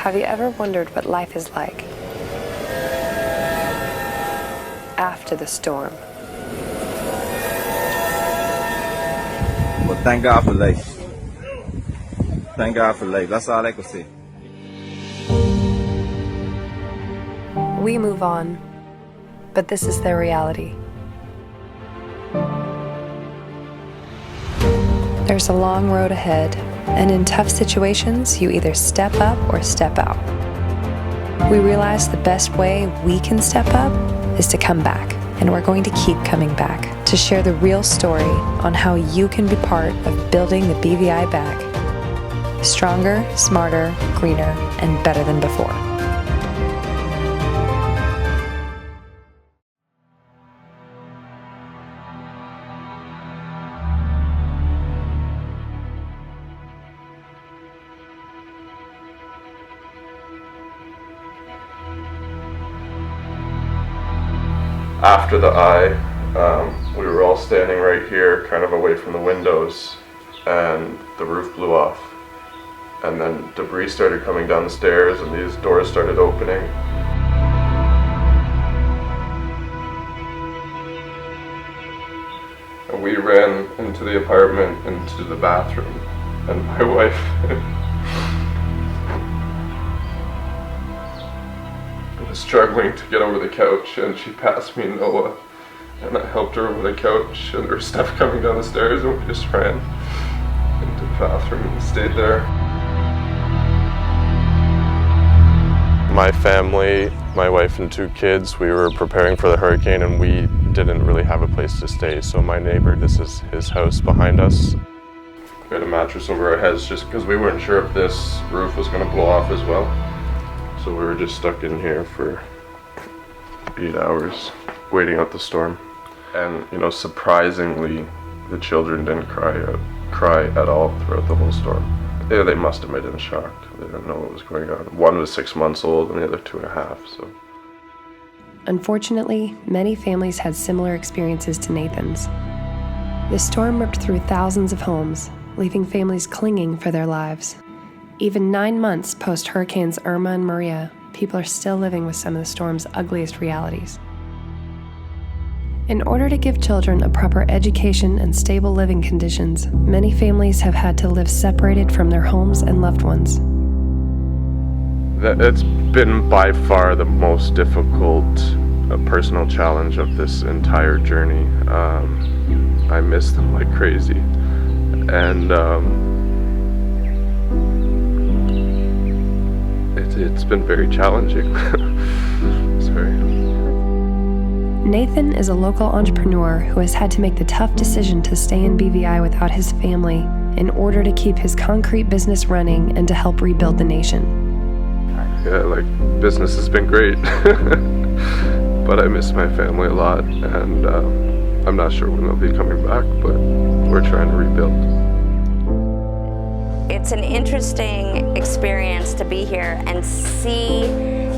Have you ever wondered what life is like after the storm? Well, thank God for life. Thank God for life. That's all I can say. We move on, but this is their reality. There's a long road ahead, and in tough situations, you either step up or step out. We realize the best way we can step up is to come back, and we're going to keep coming back to share the real story on how you can be part of building the BVI back. Stronger, smarter, greener, and better than before. After the eye, we were all standing right here, kind of away from the windows, and the roof blew off. And then debris started coming down the stairs, and these doors started opening. And we ran into the apartment, into the bathroom, and my wife was struggling to get over the couch, and she passed me Noah, and I helped her over the couch, and there was stuff coming down the stairs, and we just ran into the bathroom and stayed there. My family, my wife and 2 kids, we were preparing for the hurricane, and we didn't really have a place to stay, so my neighbor, this is his house behind us. We had a mattress over our heads just because we weren't sure if this roof was going to blow off as well. So we were just stuck in here for 8 hours, waiting out the storm. And, you know, surprisingly, the children didn't cry at all throughout the whole storm. Yeah, they must have been shocked. They didn't know what was going on. One was 6 months old and the other 2.5, so. Unfortunately, many families had similar experiences to Nathan's. The storm ripped through thousands of homes, leaving families clinging for their lives. Even 9 months post-Hurricanes Irma and Maria, people are still living with some of the storm's ugliest realities. In order to give children a proper education and stable living conditions, many families have had to live separated from their homes and loved ones. It's been by far the most difficult personal challenge of this entire journey. I miss them like crazy. And it's been very challenging. Sorry. Nathan is a local entrepreneur who has had to make the tough decision to stay in BVI without his family in order to keep his concrete business running and to help rebuild the nation. Yeah, like, business has been great, but I miss my family a lot, and I'm not sure when they'll be coming back, but we're trying to rebuild. It's an interesting experience to be here and see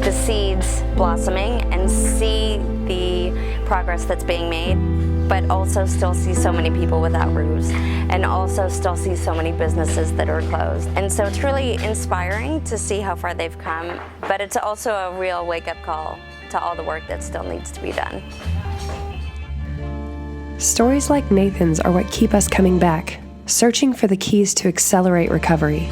the seeds blossoming and see the progress that's being made, but also still see so many people without roofs and also still see so many businesses that are closed. And so it's really inspiring to see how far they've come, but it's also a real wake-up call to all the work that still needs to be done. Stories like Nathan's are what keep us coming back, searching for the keys to accelerate recovery.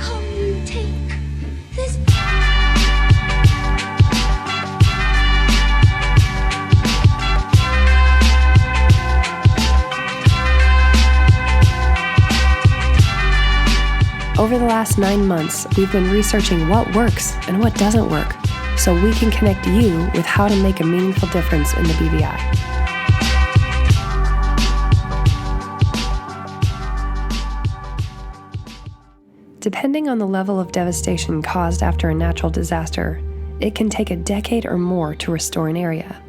Over the last 9 months, we've been researching what works and what doesn't work, so we can connect you with how to make a meaningful difference in the BVI. Depending on the level of devastation caused after a natural disaster, it can take a decade or more to restore an area.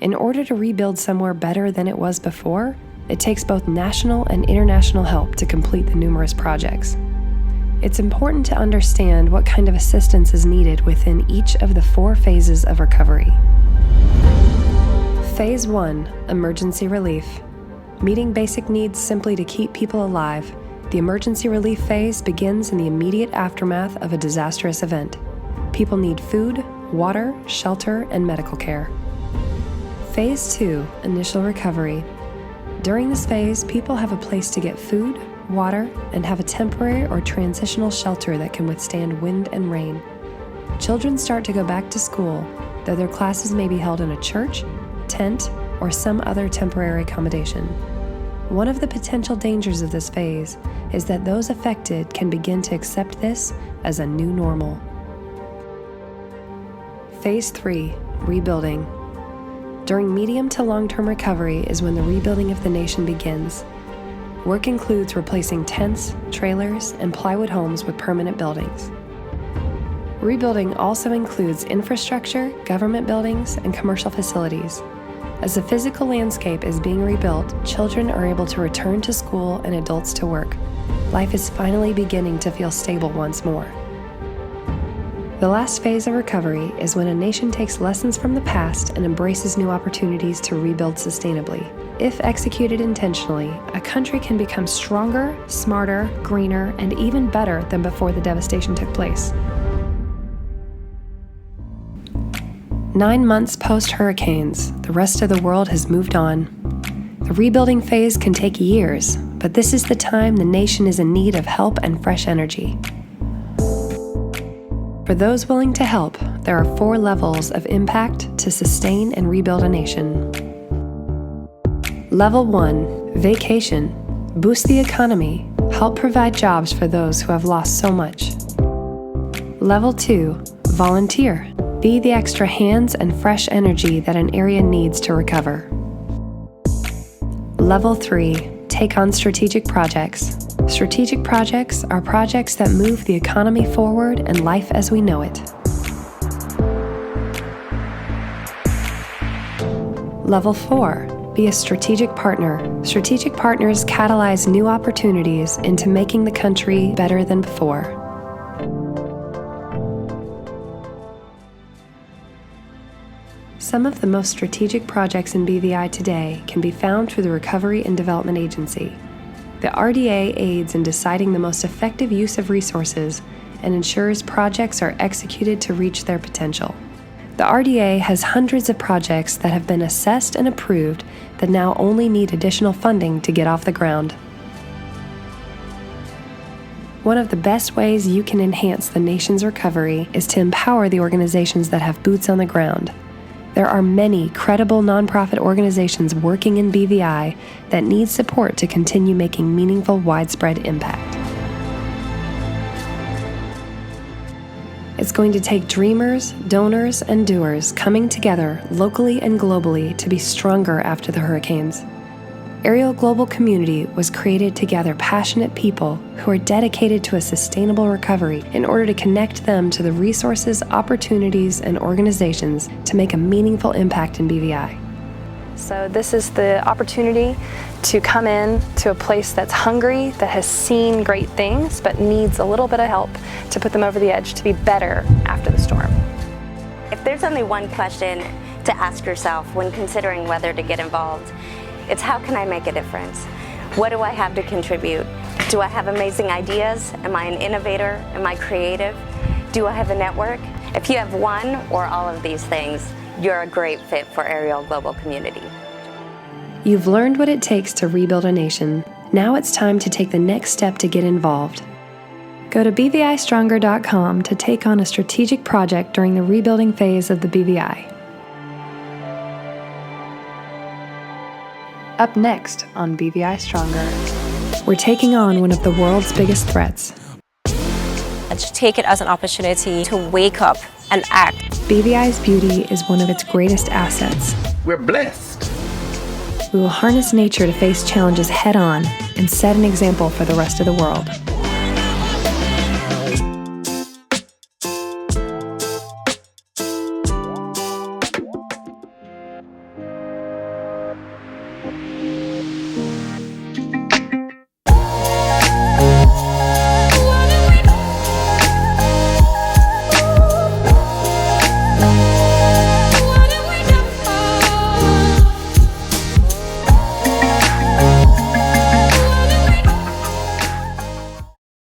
In order to rebuild somewhere better than it was before, it takes both national and international help to complete the numerous projects. It's important to understand what kind of assistance is needed within each of the 4 phases of recovery. Phase 1, emergency relief. Meeting basic needs simply to keep people alive. The emergency relief phase begins in the immediate aftermath of a disastrous event. people need food, water, shelter, and medical care. Phase 2, initial recovery. During this phase, people have a place to get food, water, and have a temporary or transitional shelter that can withstand wind and rain. Children start to go back to school, though their classes may be held in a church, tent, or some other temporary accommodation. One of the potential dangers of this phase is that those affected can begin to accept this as a new normal. Phase 3, rebuilding. During medium to long-term recovery is when the rebuilding of the nation begins. Work includes replacing tents, trailers, and plywood homes with permanent buildings. Rebuilding also includes infrastructure, government buildings, and commercial facilities. As the physical landscape is being rebuilt, children are able to return to school and adults to work. Life is finally beginning to feel stable once more. The last phase of recovery is when a nation takes lessons from the past and embraces new opportunities to rebuild sustainably. If executed intentionally, a country can become stronger, smarter, greener, and even better than before the devastation took place. 9 months post-hurricanes, the rest of the world has moved on. The rebuilding phase can take years, but this is the time the nation is in need of help and fresh energy. For those willing to help, there are 4 levels of impact to sustain and rebuild a nation. Level 1, vacation. Boost the economy. Help provide jobs for those who have lost so much. Level 2, volunteer. Be the extra hands and fresh energy that an area needs to recover. Level 3, take on strategic projects. Strategic projects are projects that move the economy forward and life as we know it. Level 4, be a strategic partner. Strategic partners catalyze new opportunities into making the country better than before. Some of the most strategic projects in BVI today can be found through the Recovery and Development Agency. The RDA aids in deciding the most effective use of resources and ensures projects are executed to reach their potential. The RDA has hundreds of projects that have been assessed and approved that now only need additional funding to get off the ground. One of the best ways you can enhance the nation's recovery is to empower the organizations that have boots on the ground. There are many credible nonprofit organizations working in BVI that need support to continue making meaningful, widespread impact. It's going to take dreamers, donors, and doers coming together locally and globally to be stronger after the hurricanes. Aerial Global Community was created to gather passionate people who are dedicated to a sustainable recovery in order to connect them to the resources, opportunities, and organizations to make a meaningful impact in BVI. So this is the opportunity to come in to a place that's hungry, that has seen great things, but needs a little bit of help to put them over the edge to be better after the storm. If there's only one question to ask yourself when considering whether to get involved, it's how can I make a difference? What do I have to contribute? Do I have amazing ideas? Am I an innovator? Am I creative? Do I have a network? If you have one or all of these things, you're a great fit for Aerial Global Community. You've learned what it takes to rebuild a nation. Now it's time to take the next step to get involved. Go to bvistronger.com to take on a strategic project during the rebuilding phase of the BVI. Up next on BVI Stronger, we're taking on one of the world's biggest threats. And to take it as an opportunity to wake up and act. BVI's beauty is one of its greatest assets. We're blessed. We will harness nature to face challenges head-on and set an example for the rest of the world.